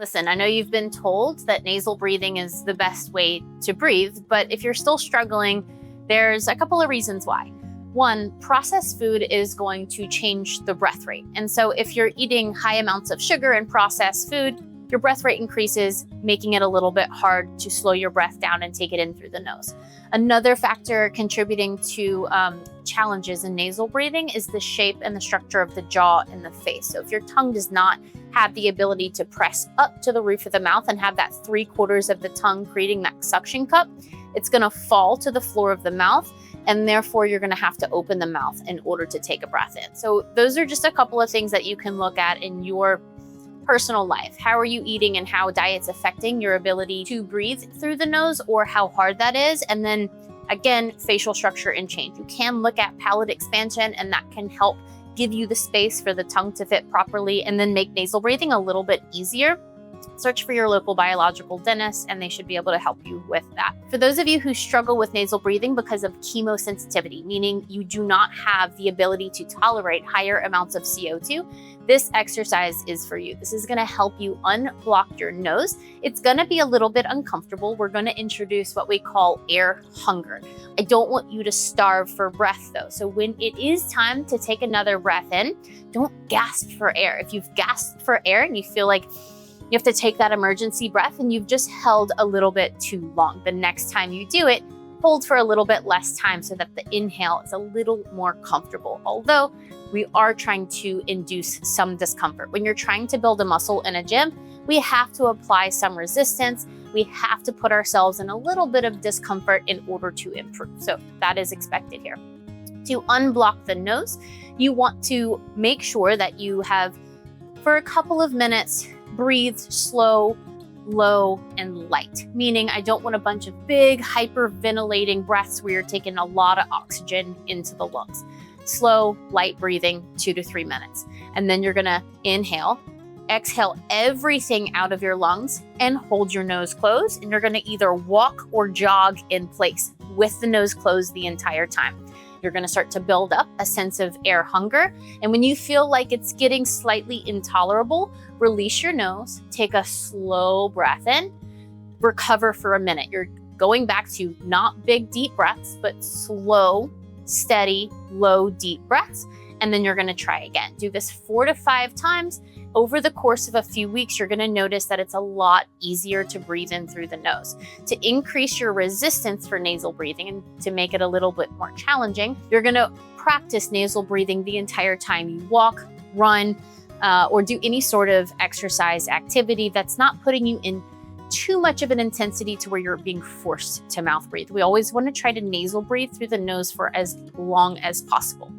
Listen, I know you've been told that nasal breathing is the best way to breathe, but if you're still struggling, there's a couple of reasons why. One, processed food is going to change the breath rate. And so if you're eating high amounts of sugar and processed food, your breath rate increases, making it a little bit hard to slow your breath down and take it in through the nose. Another factor contributing to challenges in nasal breathing is the shape and the structure of the jaw and the face. So if your tongue does not have the ability to press up to the roof of the mouth and have that 3/4 of the tongue creating that suction cup, it's going to fall to the floor of the mouth, and therefore you're going to have to open the mouth in order to take a breath in. So those are just a couple of things that you can look at in your personal life. How are you eating and how diet's affecting your ability to breathe through the nose, or how hard that is. And then again, facial structure and change. You can look at palate expansion, and that can help give you the space for the tongue to fit properly and then make nasal breathing a little bit easier. Search for your local biological dentist, and they should be able to help you with that. For those of you who struggle with nasal breathing because of chemosensitivity, meaning you do not have the ability to tolerate higher amounts of CO2, this exercise is for you. This is going to help you unblock your nose. It's going to be a little bit uncomfortable. We're going to introduce what we call air hunger. I don't want you to starve for breath though. So when it is time to take another breath in, don't gasp for air. If you've gasped for air and you feel like you have to take that emergency breath and you've just held a little bit too long, the next time you do it, hold for a little bit less time so that the inhale is a little more comfortable. Although we are trying to induce some discomfort. When you're trying to build a muscle in a gym, we have to apply some resistance. We have to put ourselves in a little bit of discomfort in order to improve. So that is expected here. To unblock the nose, you want to make sure that you have, for a couple of minutes, breathe slow, low, and light. Meaning I don't want a bunch of big hyperventilating breaths where you're taking a lot of oxygen into the lungs. Slow, light breathing, 2 to 3 minutes. And then you're gonna inhale, exhale everything out of your lungs, and hold your nose closed. And you're gonna either walk or jog in place with the nose closed the entire time. You're gonna start to build up a sense of air hunger. And when you feel like it's getting slightly intolerable, release your nose, take a slow breath in, recover for a minute. You're going back to not big, deep breaths, but slow, steady, low, deep breaths. And then you're gonna try again. Do this 4 to 5 times. Over the course of a few weeks, you're gonna notice that it's a lot easier to breathe in through the nose. To increase your resistance for nasal breathing and to make it a little bit more challenging, you're gonna practice nasal breathing the entire time you walk, run, or do any sort of exercise activity that's not putting you in too much of an intensity to where you're being forced to mouth breathe. We always want to try to nasal breathe through the nose for as long as possible.